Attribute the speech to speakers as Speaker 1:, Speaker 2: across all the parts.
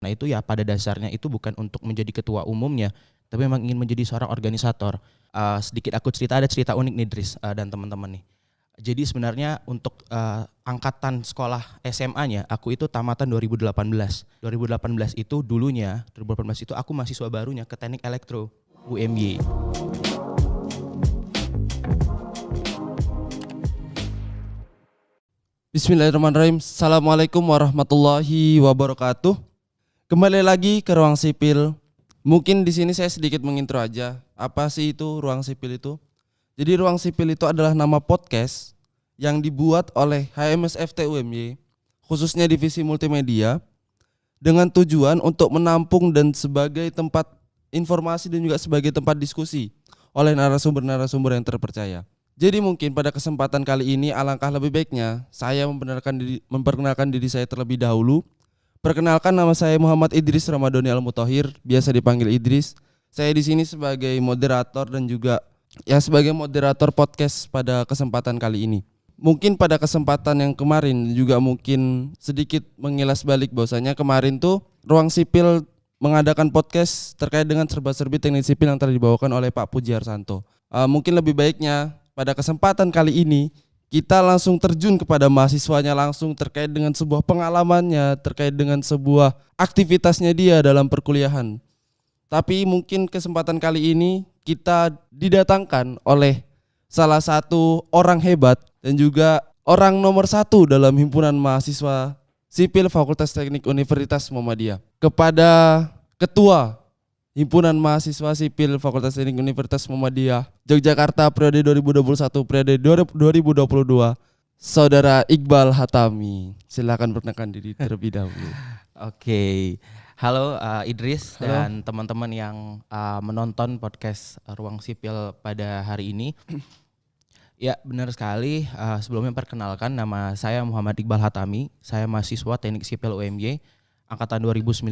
Speaker 1: Karena itu ya pada dasarnya itu bukan untuk menjadi ketua umumnya, tapi memang ingin menjadi seorang organisator. Sedikit aku ada cerita unik nih Dris dan teman-teman nih. Jadi sebenarnya untuk angkatan sekolah SMA-nya aku itu tamatan 2018. 2018 itu dulunya 2018 itu aku mahasiswa barunya ke Teknik Elektro UMY.
Speaker 2: Bismillahirrahmanirrahim. Assalamualaikum warahmatullahi wabarakatuh. Kembali lagi ke Ruang Sipil. Mungkin di sini saya sedikit mengintro aja. Apa sih itu Ruang Sipil itu? Jadi Ruang Sipil itu adalah nama podcast yang dibuat oleh HMSFT UMY, khususnya divisi multimedia, dengan tujuan untuk menampung dan sebagai tempat informasi dan juga sebagai tempat diskusi oleh narasumber-narasumber yang terpercaya. Jadi mungkin pada kesempatan kali ini alangkah lebih baiknya saya memperkenalkan diri saya terlebih dahulu. Perkenalkan, nama saya Muhammad Idris Ramadhani Al-Mutahhir, biasa dipanggil Idris. Saya di sini sebagai moderator dan juga sebagai moderator podcast pada kesempatan kali ini. Mungkin pada kesempatan yang kemarin juga mungkin sedikit mengilas balik bahwasanya kemarin tuh Ruang Sipil mengadakan podcast terkait dengan serba-serbi teknik sipil yang telah dibawakan oleh Pak Puji Harsanto. Mungkin lebih baiknya pada kesempatan kali ini kita langsung terjun kepada mahasiswanya langsung terkait dengan sebuah pengalamannya, terkait dengan sebuah aktivitasnya dia dalam perkuliahan. Tapi mungkin kesempatan kali ini kita didatangkan oleh salah satu orang hebat dan juga orang nomor 1 dalam himpunan mahasiswa sipil Fakultas Teknik Universitas Muhammadiyah. Kepada Ketua Himpunan Mahasiswa Sipil Fakultas Teknik Universitas Muhammadiyah Yogyakarta periode 2021 periode 2022, Saudara Iqbal Hatami. Silakan perkenalkan diri terlebih dahulu.
Speaker 1: Oke. Halo Idris.
Speaker 2: Halo.
Speaker 1: Dan teman-teman yang menonton podcast Ruang Sipil pada hari ini. Ya, benar sekali. Sebelumnya perkenalkan, nama saya Muhammad Iqbal Hatami. Saya mahasiswa Teknik Sipil UMY angkatan 2019.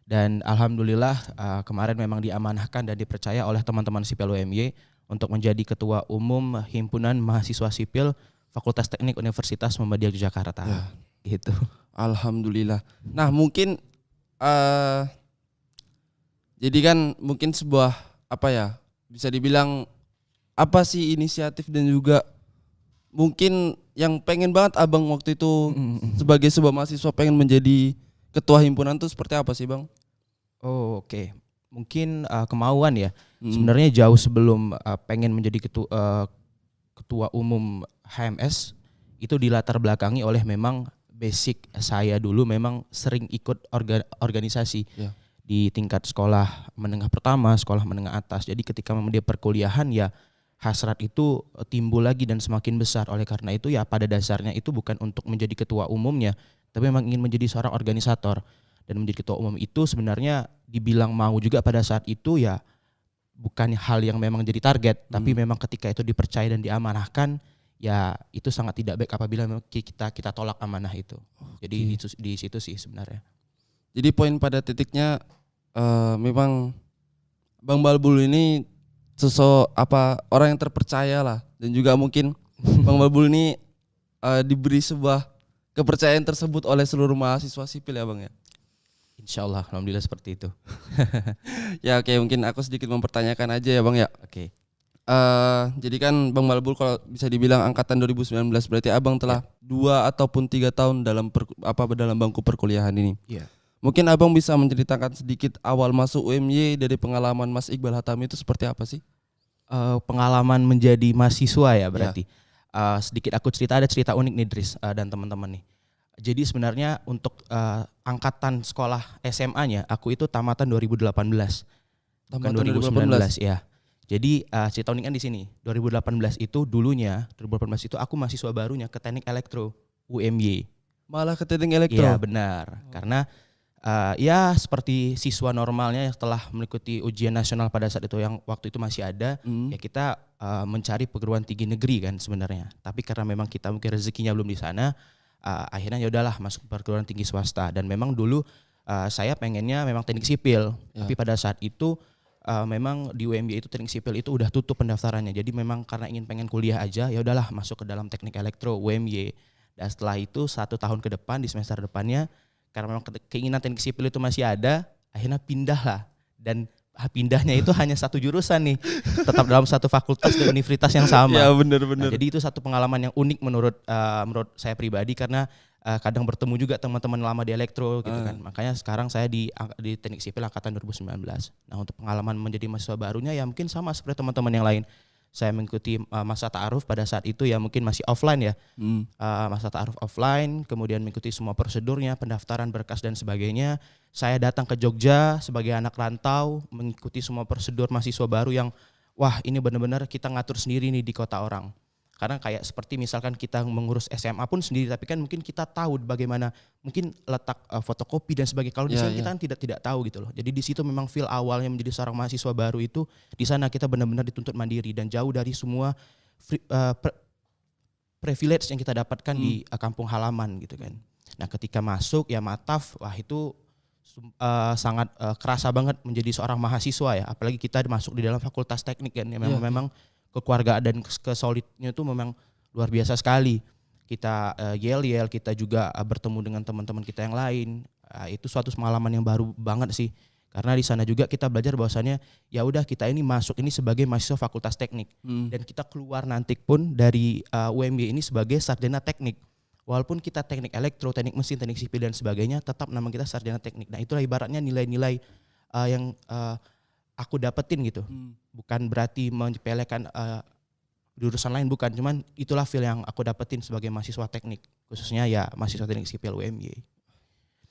Speaker 1: Dan alhamdulillah kemarin memang diamanahkan dan dipercaya oleh teman-teman sipil UMY untuk menjadi ketua umum Himpunan Mahasiswa Sipil Fakultas Teknik Universitas Muhammadiyah Yogyakarta.
Speaker 2: Ya.
Speaker 1: Gitu.
Speaker 2: Alhamdulillah. Nah mungkin jadi kan mungkin sebuah bisa dibilang apa sih inisiatif dan juga mungkin yang pengen banget abang waktu itu sebagai sebuah mahasiswa pengen menjadi ketua himpunan tuh seperti apa sih bang?
Speaker 1: Oh, oke. Mungkin kemauan ya. Sebenarnya jauh sebelum pengen menjadi ketua umum HMS itu dilatar belakangi oleh memang basic saya dulu memang sering ikut organisasi di tingkat sekolah menengah pertama, sekolah menengah atas. Jadi ketika memang dia perkuliahan ya hasrat itu timbul lagi dan semakin besar. Oleh karena itu ya pada dasarnya itu bukan untuk menjadi ketua umumnya, tapi memang ingin menjadi seorang organisator. Dan menjadi ketua umum itu sebenarnya dibilang mau juga pada saat itu ya bukan hal yang memang jadi target, tapi memang ketika itu dipercaya dan diamanahkan ya itu sangat tidak baik apabila kita tolak amanah itu. Jadi di situ sih sebenarnya.
Speaker 2: Jadi poin pada titiknya memang Bang Balbul ini orang yang terpercaya lah, dan juga mungkin Bang Balbul ini diberi sebuah kepercayaan tersebut oleh seluruh mahasiswa sipil ya bang ya.
Speaker 1: Insyaallah, alhamdulillah seperti itu.
Speaker 2: Ya oke, mungkin aku sedikit mempertanyakan aja ya bang ya.
Speaker 1: Oke.
Speaker 2: Jadi kan Bang Balbul kalau bisa dibilang angkatan 2019 berarti abang telah 2 ataupun 3 tahun dalam bangku perkuliahan ini.
Speaker 1: Iya.
Speaker 2: Mungkin abang bisa menceritakan sedikit awal masuk UMY dari pengalaman Mas Iqbal Hatami itu seperti apa sih?
Speaker 1: Pengalaman menjadi mahasiswa ya berarti. Sedikit aku ada cerita unik nih Dris dan teman-teman nih. Jadi sebenarnya untuk angkatan sekolah SMA-nya aku itu tamatan 2018. Bukan 2019 ya. Jadi cerita uniknya di sini. 2018 itu dulunya 2018 itu aku mahasiswa barunya ke Teknik Elektro UMY.
Speaker 2: Malah ke Teknik Elektro.
Speaker 1: Iya benar. Karena ya seperti siswa normalnya yang setelah mengikuti ujian nasional pada saat itu yang waktu itu masih ada, ya kita mencari perguruan tinggi negeri kan sebenarnya. Tapi karena memang kita mungkin rezekinya belum di sana, akhirnya ya udahlah masuk perguruan tinggi swasta. Dan memang dulu saya pengennya memang teknik sipil, tapi pada saat itu memang di UMY itu teknik sipil itu udah tutup pendaftarannya. Jadi memang karena pengen kuliah aja, ya udahlah masuk ke dalam teknik elektro UMY. Dan setelah itu 1 tahun ke depan di semester depannya karena memang keinginan teknik sipil itu masih ada, akhirnya pindah lah. Dan pindahnya itu hanya satu jurusan nih, tetap dalam satu fakultas dan universitas yang sama.
Speaker 2: Ya benar-benar.
Speaker 1: Nah, jadi itu satu pengalaman yang unik menurut saya pribadi, karena kadang bertemu juga teman-teman lama di elektro gitu kan. Makanya sekarang saya di teknik sipil angkatan 2019. Nah, untuk pengalaman menjadi mahasiswa barunya ya mungkin sama seperti teman-teman yang lain. Saya mengikuti masa ta'aruf pada saat itu ya mungkin masih offline ya. Masa ta'aruf offline, kemudian mengikuti semua prosedurnya, pendaftaran berkas dan sebagainya. Saya datang ke Jogja sebagai anak rantau, mengikuti semua prosedur mahasiswa baru yang wah ini benar-benar kita ngatur sendiri nih di kota orang. Karena kayak seperti misalkan kita mengurus SMA pun sendiri, tapi kan mungkin kita tahu bagaimana mungkin letak fotokopi dan sebagainya. Kalau di sini kita kan tidak tahu gitu loh. Jadi di situ memang feel awalnya menjadi seorang mahasiswa baru itu di sana kita benar-benar dituntut mandiri dan jauh dari semua privilege yang kita dapatkan di kampung halaman gitu kan. Nah, ketika masuk ya Mataf, wah itu sangat kerasa banget menjadi seorang mahasiswa ya. Apalagi kita masuk di dalam fakultas teknik kan, ya memang kekeluargaan dan kesolidnya itu memang luar biasa sekali. Kita yel-yel, kita juga bertemu dengan teman-teman kita yang lain. Itu suatu pengalaman yang baru banget sih. Karena di sana juga kita belajar bahwasannya ya udah kita ini masuk ini sebagai mahasiswa fakultas teknik dan kita keluar nanti pun dari UMY ini sebagai sarjana teknik. Walaupun kita teknik elektro, teknik mesin, teknik sipil dan sebagainya, tetap nama kita sarjana teknik. Nah, itulah ibaratnya nilai-nilai yang aku dapetin gitu. Bukan berarti menyepelekan jurusan lain, bukan. Cuman itulah feel yang aku dapetin sebagai mahasiswa teknik. Khususnya ya mahasiswa teknik sipil UMY.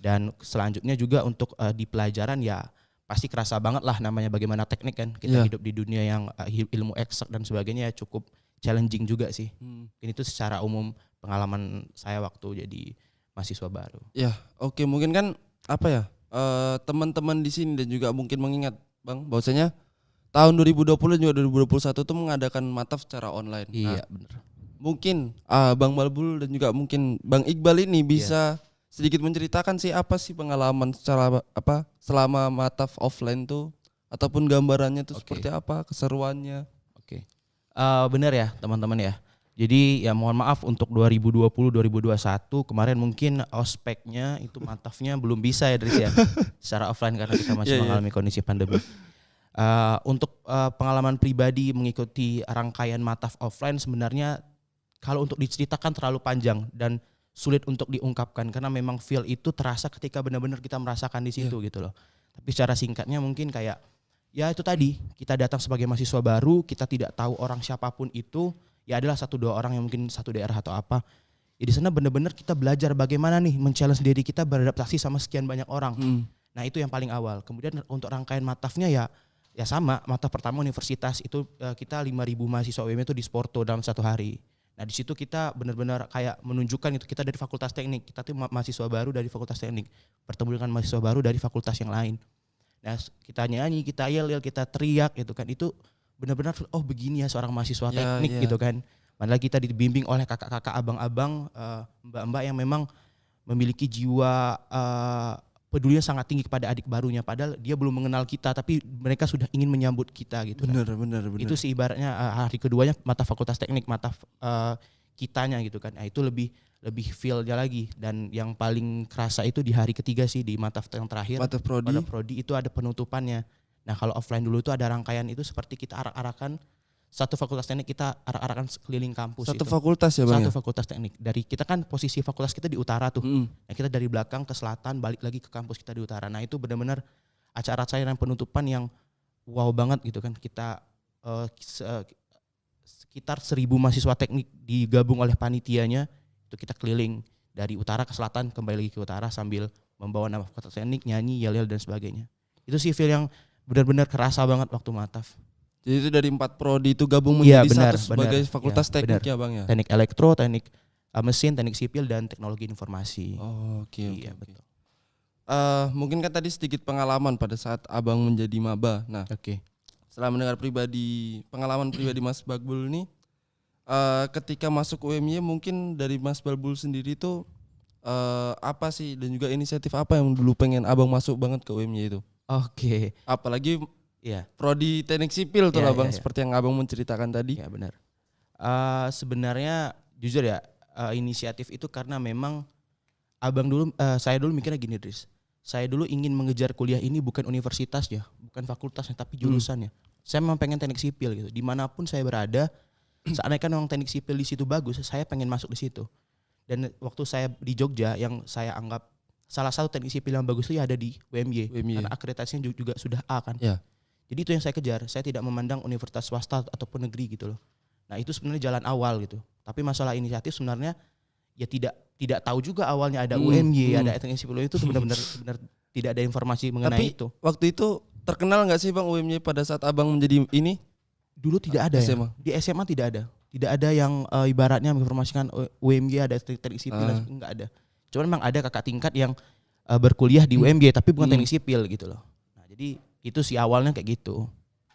Speaker 1: Dan selanjutnya juga untuk di pelajaran ya pasti kerasa banget lah namanya bagaimana teknik kan. Kita hidup di dunia yang ilmu eksak dan sebagainya ya cukup challenging juga sih. Ini tuh secara umum pengalaman saya waktu jadi mahasiswa baru.
Speaker 2: Ya, oke, mungkin kan apa ya? Teman-teman di sini dan juga mungkin mengingat Bang, bahwasanya tahun 2020 dan juga 2021 itu mengadakan Mataf secara online.
Speaker 1: Iya, benar.
Speaker 2: Mungkin Bang Balbul dan juga mungkin Bang Iqbal ini bisa sedikit menceritakan sih apa sih pengalaman secara selama Mataf offline tuh, ataupun gambarannya tuh seperti apa, keseruannya.
Speaker 1: Oke. Benar ya, teman-teman ya. Jadi ya mohon maaf untuk 2020-2021 kemarin mungkin ospeknya itu Matafnya belum bisa ya Dris ya secara offline karena kita masih mengalami kondisi pandemi. Untuk pengalaman pribadi mengikuti rangkaian Mataf offline sebenarnya kalau untuk diceritakan terlalu panjang dan sulit untuk diungkapkan karena memang feel itu terasa ketika benar-benar kita merasakan di situ gitu loh. Tapi secara singkatnya mungkin kayak ya itu tadi, kita datang sebagai mahasiswa baru, kita tidak tahu orang siapapun itu. Ya adalah 1-2 orang yang mungkin satu daerah atau apa. Ya di sana benar-benar kita belajar bagaimana nih men-challenge diri kita beradaptasi sama sekian banyak orang. Nah itu yang paling awal. Kemudian untuk rangkaian Matafnya ya sama. Mataf pertama universitas itu kita 5.000 mahasiswa UMY itu di Sporto dalam 1 hari. Nah di situ kita benar-benar kayak menunjukkan itu kita dari fakultas teknik. Kita tuh mahasiswa baru dari fakultas teknik. Bertemu dengan mahasiswa baru dari fakultas yang lain. Nah kita nyanyi, kita yel-yel, kita teriak gitu kan. Itu benar-benar oh begini ya seorang mahasiswa teknik gitu kan. Padahal kita dibimbing oleh kakak-kakak, abang-abang, mbak-mbak yang memang memiliki jiwa pedulinya sangat tinggi kepada adik barunya. Padahal dia belum mengenal kita tapi mereka sudah ingin menyambut kita gitu.
Speaker 2: Benar.
Speaker 1: Itu sih ibaratnya hari keduanya mata fakultas teknik, mata kitanya gitu kan. Nah itu lebih feel-nya lagi. Dan yang paling kerasa itu di hari ketiga sih di Mataf yang terakhir.
Speaker 2: Mataf
Speaker 1: Pada prodi itu ada penutupannya. Nah kalau offline dulu itu ada rangkaian itu seperti kita arak-arakan satu fakultas teknik, kita arak-arakan sekeliling kampus.
Speaker 2: Satu
Speaker 1: itu.
Speaker 2: Fakultas ya Bang?
Speaker 1: Satu fakultas teknik. Dari kita kan posisi fakultas kita di utara tuh. Nah kita dari belakang ke selatan balik lagi ke kampus kita di utara. Nah itu benar-benar acara-acara dan penutupan yang wow banget gitu kan. Kita sekitar 1.000 mahasiswa teknik digabung oleh panitianya. Itu kita keliling dari utara ke selatan kembali lagi ke utara sambil membawa nama fakultas teknik, nyanyi, yel-yel dan sebagainya. Itu sih feel yang benar-benar kerasa banget waktu Mataf.
Speaker 2: Jadi itu dari 4 prodi itu gabung menjadi satu sebagai fakultas teknik ya Bang ya?
Speaker 1: Teknik elektro, teknik mesin, teknik sipil dan teknologi informasi.
Speaker 2: Oke.
Speaker 1: Betul.
Speaker 2: Mungkin kan tadi sedikit pengalaman pada saat Abang menjadi maba. Nah, setelah mendengar pengalaman pribadi Mas Balbul ini, ketika masuk UMY mungkin dari Mas Balbul sendiri itu apa sih dan juga inisiatif apa yang dulu pengen Abang masuk banget ke UMY itu? Apalagi prodi teknik sipil tuh lah Bang, seperti yang Abang menceritakan tadi.
Speaker 1: Ya benar. Sebenarnya jujur ya inisiatif itu karena memang saya dulu mikirnya gini, Dris. Saya dulu ingin mengejar kuliah ini bukan universitasnya, bukan fakultasnya, tapi jurusannya. Saya memang pengen teknik sipil gitu. Dimanapun saya berada, seandainya memang teknik sipil di situ bagus, saya pengen masuk di situ. Dan waktu saya di Jogja, yang saya anggap salah satu teknik sipil yang bagus itu ya ada di UMY. Karena akreditasinya juga sudah A kan.
Speaker 2: Ya.
Speaker 1: Jadi itu yang saya kejar. Saya tidak memandang universitas swasta ataupun negeri gitu loh. Nah itu sebenarnya jalan awal gitu. Tapi masalah inisiatif sebenarnya ya tidak tahu juga awalnya ada UMY, ada teknik sipil itu benar-benar tidak ada informasi mengenai
Speaker 2: Tapi
Speaker 1: itu.
Speaker 2: waktu itu terkenal nggak sih Bang UMY pada saat Abang menjadi ini?
Speaker 1: Dulu tidak ada
Speaker 2: SMA.
Speaker 1: ya. Di SMA tidak ada. Tidak ada yang ibaratnya menginformasikan UMY ada teknik sipil, enggak ada. Cuman memang ada kakak tingkat yang berkuliah di UMY tapi bukan teknik sipil gitu loh. Nah, jadi itu sih awalnya kayak gitu.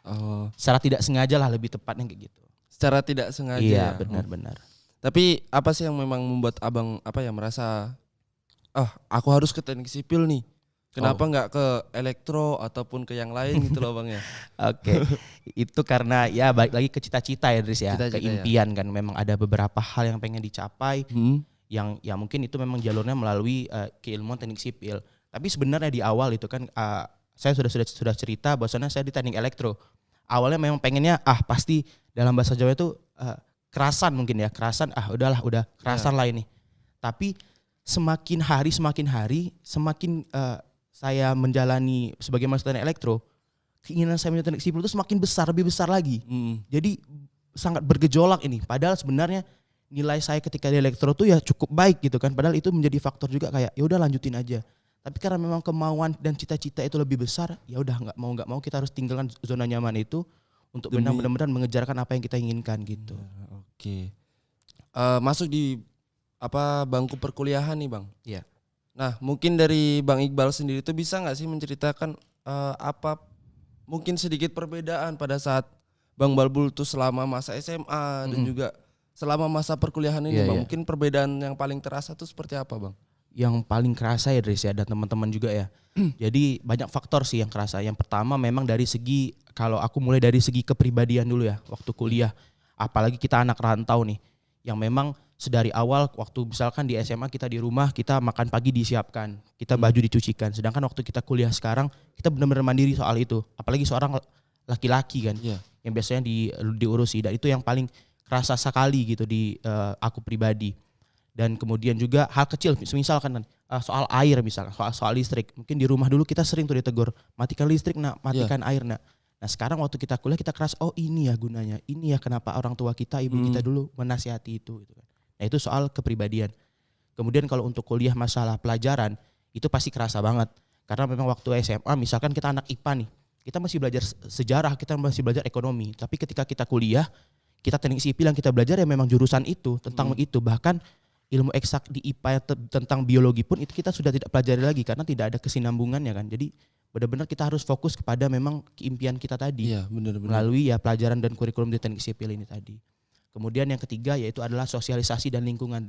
Speaker 2: Oh.
Speaker 1: Secara tidak sengaja lah lebih tepatnya kayak gitu.
Speaker 2: Secara tidak sengaja.
Speaker 1: Iya, benar-benar.
Speaker 2: Tapi apa sih yang memang membuat Abang merasa aku harus ke teknik sipil nih? Kenapa nggak ke elektro ataupun ke yang lain gitu loh Bang ya?
Speaker 1: Oke. Itu karena ya balik lagi ke cita-cita ya Dris ya,
Speaker 2: Cita-cita
Speaker 1: ke impian kan. Memang ada beberapa hal yang pengen dicapai yang ya mungkin itu memang jalurnya melalui keilmuan teknik sipil. Tapi sebenarnya di awal itu kan saya sudah cerita bahwasannya saya di teknik elektro. Awalnya memang pengennya pasti dalam bahasa Jawa itu kerasan mungkin ya, kerasan udah kerasan lah ini. Tapi semakin hari semakin saya menjalani sebagai mahasiswa teknik elektro, keinginan saya menjadi teknik sipil itu semakin besar, lebih besar lagi. Jadi sangat bergejolak ini. Padahal sebenarnya nilai saya ketika di elektro tuh ya cukup baik gitu kan. Padahal itu menjadi faktor juga kayak ya udah lanjutin aja. Tapi karena memang kemauan dan cita-cita itu lebih besar, ya udah nggak mau kita harus tinggalkan zona nyaman itu untuk benar-benar mengejarkan apa yang kita inginkan gitu.
Speaker 2: Oke. Masuk di bangku perkuliahan nih Bang.
Speaker 1: Iya.
Speaker 2: Nah mungkin dari Bang Iqbal sendiri itu bisa nggak sih menceritakan apa mungkin sedikit perbedaan pada saat Bang Balbul tuh selama masa SMA dan juga selama masa perkuliahan ini Bang. Mungkin perbedaan yang paling terasa tuh seperti apa Bang?
Speaker 1: Yang paling kerasa ya Dris ya dan teman-teman juga ya. Jadi banyak faktor sih yang kerasa. Yang pertama memang dari segi, kalau aku mulai dari segi kepribadian dulu ya waktu kuliah. Apalagi kita anak rantau nih, yang memang sedari awal waktu misalkan di SMA kita di rumah, kita makan pagi disiapkan, kita baju dicucikan. Sedangkan waktu kita kuliah sekarang, kita benar-benar mandiri soal itu. Apalagi seorang laki-laki kan, yang biasanya diurusi. Dan itu yang paling kerasa sekali gitu di aku pribadi. Dan kemudian juga hal kecil, misalkan soal air misalkan, soal listrik. Mungkin di rumah dulu kita sering tuh ditegur, matikan listrik nak, matikan air nak. Nah sekarang waktu kita kuliah kita keras, oh ini ya gunanya, ini ya kenapa orang tua kita, ibu kita dulu menasihati itu. Gitu kan. Nah itu soal kepribadian. Kemudian kalau untuk kuliah masalah pelajaran, itu pasti kerasa banget. Karena memang waktu SMA, misalkan kita anak IPA nih, kita masih belajar sejarah, kita masih belajar ekonomi. Tapi ketika kita kuliah, kita teknik sipil yang kita belajar ya memang jurusan itu, tentang itu. Bahkan ilmu eksak di IPA tentang biologi pun itu kita sudah tidak pelajari lagi karena tidak ada kesinambungannya kan. Jadi benar-benar kita harus fokus kepada memang keimpian kita tadi.
Speaker 2: Iya, benar-benar.
Speaker 1: Melalui ya pelajaran dan kurikulum di teknik sipil ini tadi. Kemudian yang ketiga yaitu adalah sosialisasi dan lingkungan.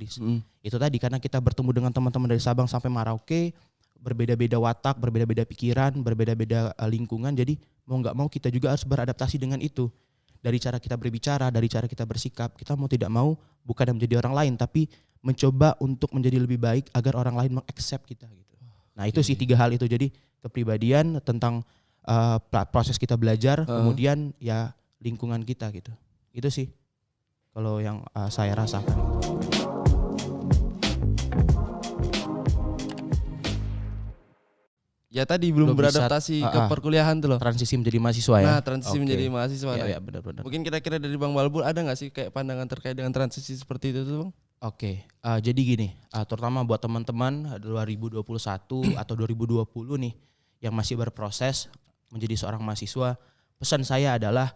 Speaker 1: Itu tadi karena kita bertemu dengan teman-teman dari Sabang sampai Merauke, berbeda-beda watak, berbeda-beda pikiran, berbeda-beda lingkungan. Jadi mau nggak mau kita juga harus beradaptasi dengan itu. Dari cara kita berbicara, dari cara kita bersikap, kita mau tidak mau bukan menjadi orang lain, tapi mencoba untuk menjadi lebih baik agar orang lain mengaccept kita gitu. Nah itu sih 3 hal itu. Jadi kepribadian tentang proses kita belajar, kemudian ya lingkungan kita gitu. Itu sih kalau yang saya rasakan.
Speaker 2: Ya tadi belum beradaptasi ke perkuliahan tuh loh.
Speaker 1: Transisi menjadi mahasiswa ya.
Speaker 2: Nah transisi menjadi mahasiswa.
Speaker 1: Ya benar-benar.
Speaker 2: Mungkin kira-kira dari Bang Balbul ada nggak sih kayak pandangan terkait dengan transisi seperti itu tuh Bang?
Speaker 1: Oke, jadi gini, terutama buat teman-teman 2021 atau 2020 nih yang masih berproses menjadi seorang mahasiswa, pesan saya adalah